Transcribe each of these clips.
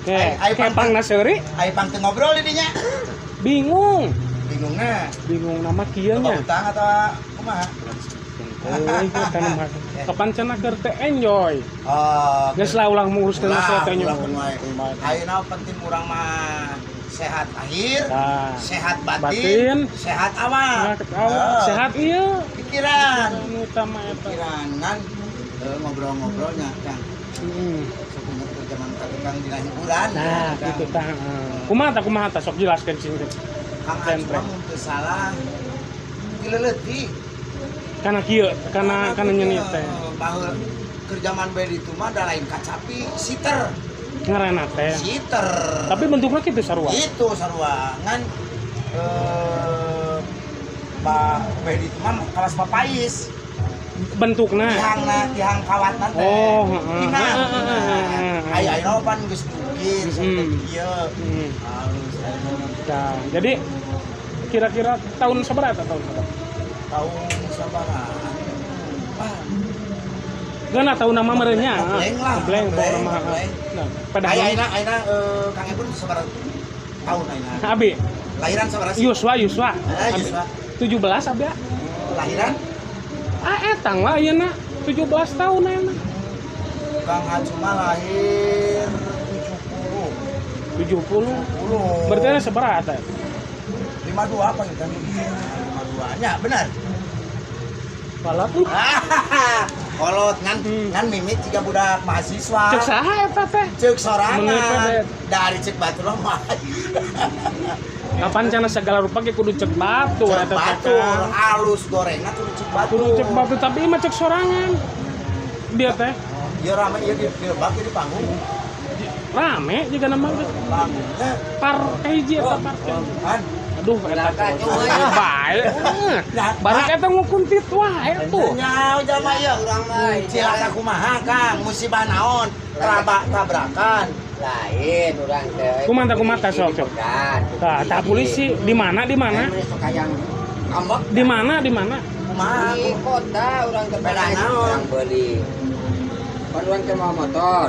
Kayak pang naseuri Ai pang teu ngobrol didinya. bingung nama kieu nya Utang atau kumaha? kapan cenah keur teh enjoy Oh, geus lah ulang nguruskeun saya teh nya ayeuna penting urang mah sehat lahir, Nah, sehat batin, batin, sehat awak. sehat ieu Pikiran. anu utama eta Pikiran kan ngobrol-ngobrolnya kan. Sebenarnya ke zaman tukang dina hiburan. nah kan. gitu tah kumaha tah sok jelaskeun sing teh Kang Acung mun teu salah dileleuti. kana kieu kana nyeuni teh Baheula keur zaman bae ditu mah da lain kacapi siter. ngaranna teh Siter. tapi bentuknya kitu sarua Itu sarua ngan bae ditu mah kelas papais. bentukna Tihang kawatna teh. Oh, Aya pan geus dukir sampai kieu. Halus nah, jadi kira-kira tahun sabaraha tahun tahun sabaraha. Gana tahu nama merenya. Bleng lah. Bleng nama. Nah, pada ayeuna Kang Ebun sabaraha tahun ayeuna. Abi. Lahiran sabaraha? Yuswa. Yuswa. 17 abi. Lahiran? Etang lah ayeuna 17 tahun ayeuna. Kang Acung mah lahir 70. Berarti ada sabaraha teh? 52 apa gitu? 52 nya benar. Balap tuh. Kolot ngan mimit jika budak mahasiswa. Cek saha eta teh? Cek sorangan. Meuneu Dari cek batur mah. Kapan cenah segala rupa ge kudu cek batu Cek eta teh. batur, alus gorengna kudu cek batur. Kudu cek batu tapi mah cek sorangan. Dia teh Ieu rame ieu di bak di panggung. rame juga nama Panggungnya par hiji eta par. kan. Aduh, eta bae. Baru eta ngukuntit wae tuh. Nyaho jalma ieu urang mah. Cilaka kumaha Kang? Musibah naon? Tabrakan. Lain urang teh. Kumanta sok. Tah polisi di mana? Sok hayang ngambek Di mana? Kumaha? di kota urang teh Sepeda naon? urang beuli. Pan urang teh mau motor.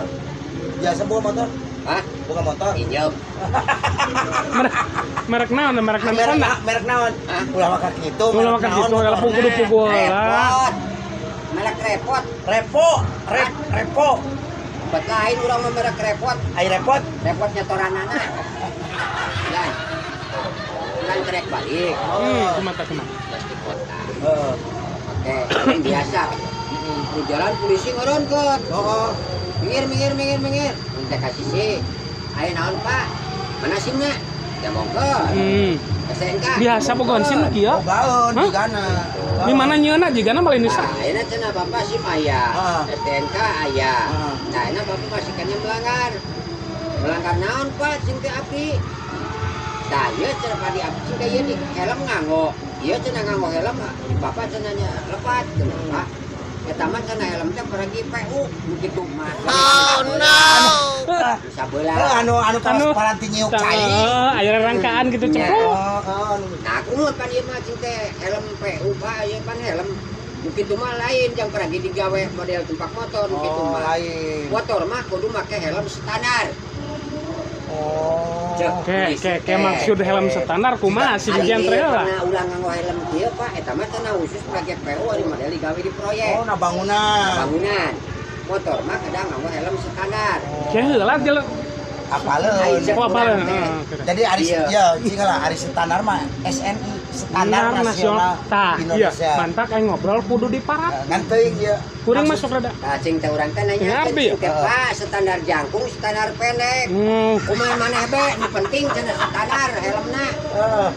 Biasa bawa motor? Hah? Bukan motor. Pinjem. Merek naon? Merek Honda. Merek naon? Hah? Ulah makan gitu. Ulah makan gitu, kalau pukul lah. Repot. Merek repot. Repo. Buat lain urang mah merek repot. Ai repot. Repotnya toranana. Lan. Lan trek balik. Kumanta. Pas di kota. Oke, yang biasa. Di jalan polisi ngoronkeun. Minggir. Minta kasih sih. Ayo naon Pak? Mana SIM-nya? Ya mongkeun. STNK. Biasa bogohan SIM kieu. Baun digana. Di mana nyeuna jigana balik Indonesia? Nah, ayeuna cenah Bapak SIM aya. STNK aya. Heeh. Nah, ayeuna Bapak masih kanya melanggar. Melanggar naon Pak? Sing teh abdi. Tah, ieu cenah padi abdi sing teh ieu di helm nganggo. Ieu cenah nganggo helm, Bapak cenah nya lepat cenah Pak. Eta mah cenah helm teh pergi PU begitu mah. Oh no. Sabeula. Anu kan paranti nyiuk cai. Aya rangkaan gitu ceprot. Nah, kumaha pan ieu mah cing teh helm PU Pak, ieu pan helm begitu mah lain yang pergi digawe model tumpak motor begitu mah. Lain. Motor mah kudu make helm standar. Kayak maksud helm standar kumaha sih jantre lah. Pernah ulang nganggo helm kieu Pak, eta mah cenah khusus pake PU ari model digawe di proyek. Oh, na bangunan. Bangunan. Motor mah kadang nganggo helm standar. Kayak heula jelek. Apaleun. Apaleun. Jadi ari ya cingala ari standar mah SNI standar nasional Tah, iya. Indonesia. Mantak aing ngobrol kudu diparat. Ngan teuing ieu. Kuring masuk rada. Nah, cing teh urang teh nanya Kenapa ya? Pak, standar jangkung, standar pendek. Kumaha maneh be, nu penting cenah standar helmna.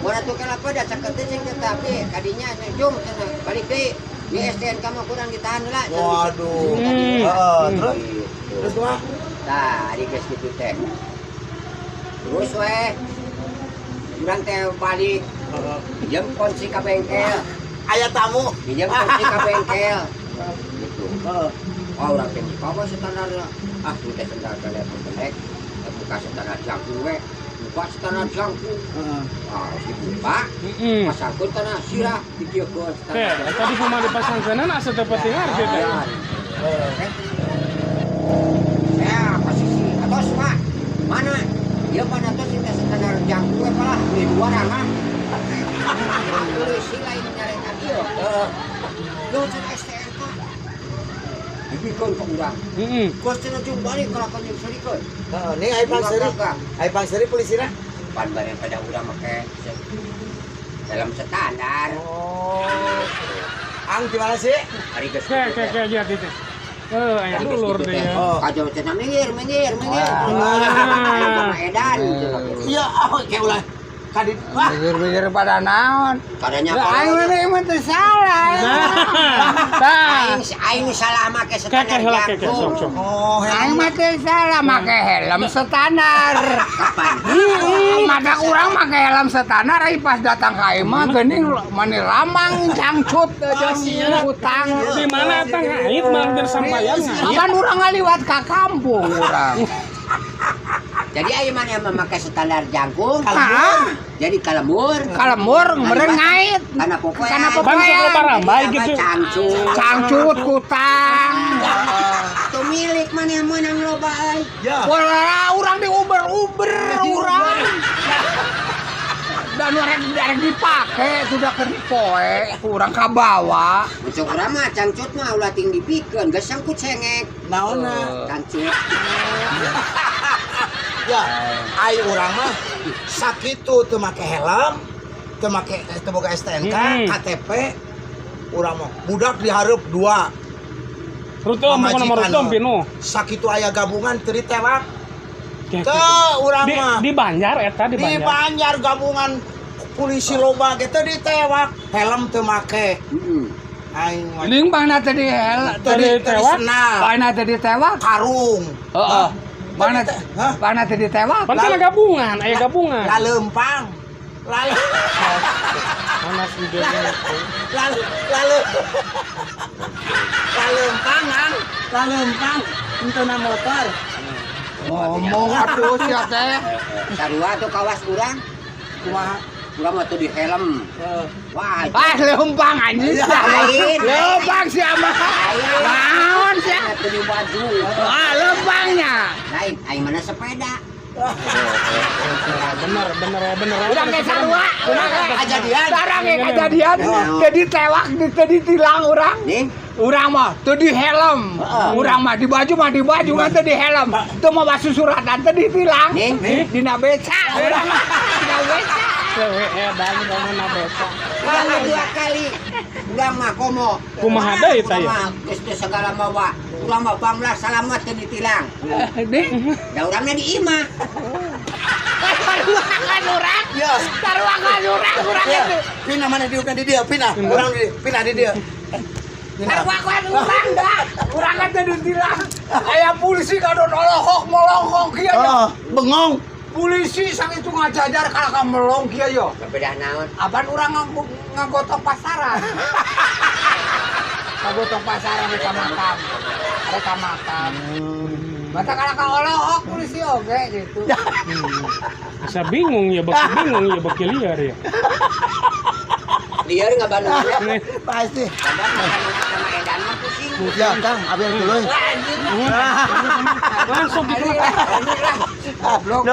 Mun atuh kenapa da cakeut cing teh tapi kadinya jum cenah balik deui. Di STNK mah kurang ditahan heula. Waduh. Terus kumaha? Tah, ari geus kitu teh. Terus we urang teh balik pinjem kunci ka bengkel. Aya tamu. Pinjem kunci ka bengkel. Gitu. Oh, urang teh apa standar ah teh standar telepon pendek. Buka standar jangkung we. Buka standar jangkung. Ah, dibuka. Pasangkeun kana sirah dikieukeun standar. Tadi kumaha dipasangkeunna asa teu penting arti teh. mana? Dia pada tuh cinta standar jangkung apalah di luar kan. Polisi lain nyarikan dia. Lu cenah STNK. Dibikon ke urang. Kos cenah jung balik kalau kan jeung serikeun. Heeh, nih ai pangseri polisina. Pan bareng pada urang make helm standar. Oh. Ang di mana sih? Ari geus. Kayak lihat itu. Aya dulur deh ya. Kajo cenah minggir. Edan. Iya, kayak ulah kadit. Mikir-mikir pada naon. Kadanya Aing mah teu salah. Tah. Aing salah make standar jangkung. Sok. Oh, Aing mah teu salah make helm standar. Kapan? Mata urang make helm standar ai pas datang ka aing mah geuning mani lamang cangcut jeung utang. Di mana tang ngait mangger sampayan ngait. Kan urang ngaliwat ka kampung urang. Jadi ayo mana yang memakai standar jangkung? Hah? Jadi kalemur. Kalemur meureun ngait. Karena pokoknya. Karena Ban sekolah parambai gitu. Cangcut kutang. Tuh milik mana yang menang loba euy. ya. Wala urang di Uber urang. Dan orang dipake sudah ke poe, urang kabawa. Muncul urang mah cangcut mah ulah ting dipikeun, geus sangkut cengek. Naonna? Cangcut. Ya, ai urang mah sakitu teu make helm, teu boga STNK, KTP. Urang mah budak dihareup 2. Rutom bukan nomor rutom pinu. Sakitu aya gabungan teu ditewak. Kayak Teu gitu. urang mah. Di Banjar eta di Di Banjar. Banjar gabungan polisi loba ge teu ditewak, helm teu make. Aing mah Ling bangna tadi hel, Tadi tewak? bangna tadi tewak. karung. Heeh. Bangna Hah? bangna tadi tewak. Pan kana gabungan, aya gabungan. Lalempang. Mana videonya? Lalempang untuk na motor. Ngomong atuh sia teh. Sarua tuh kawas urang. Kumaha? Urang mah tuh di helm. Wah, Ah leumpang anjing. Lain. Leumpang sia mah. Naon sia? Tuh di baju. Ah leumpangnya. Lain, aing mana sepeda. Bener. Urang ge sarua, urang ge Kejadian. Sarang ge kejadian. Jadi tewak, tadi tilang urang. Nih, Urang mah teu di helm. Urang mah di baju kan teu di helm. Teu mah basu suratan teu ditilang. Nih. Dina beca urang mah. Dina beca. Cewek edan ngomongna beca. urang mah 2 kali. Urang mah komo. Kumaha deui teh? Urang mah geus teu segala mawa. Urang mah banglah salamat teu ditilang. Nih, Da urangna di imah. taruakan urang. Ya. Taruakan urang itu. Pina mana diukna di dia, pina. Urang di pina di dia. Taruakan urang dah. Urang kan teu ditilang. Aya polisi kadon molongkok kieu nya. Bengong. Polisi sang itu ngajajar kalau ka melong kieu yo. Bebedah naon? Aban urang ngagotong pasaran. Ngagotong pasaran reka makam. Mata kalau ka olok polisi oge gitu. Bisa bingung ya beki liar ya. Liar enggak Bandung. Pasti. Kadang sama edan mah pusing. Ya, Kang, abis dulu. Langsung gitu. Goblok.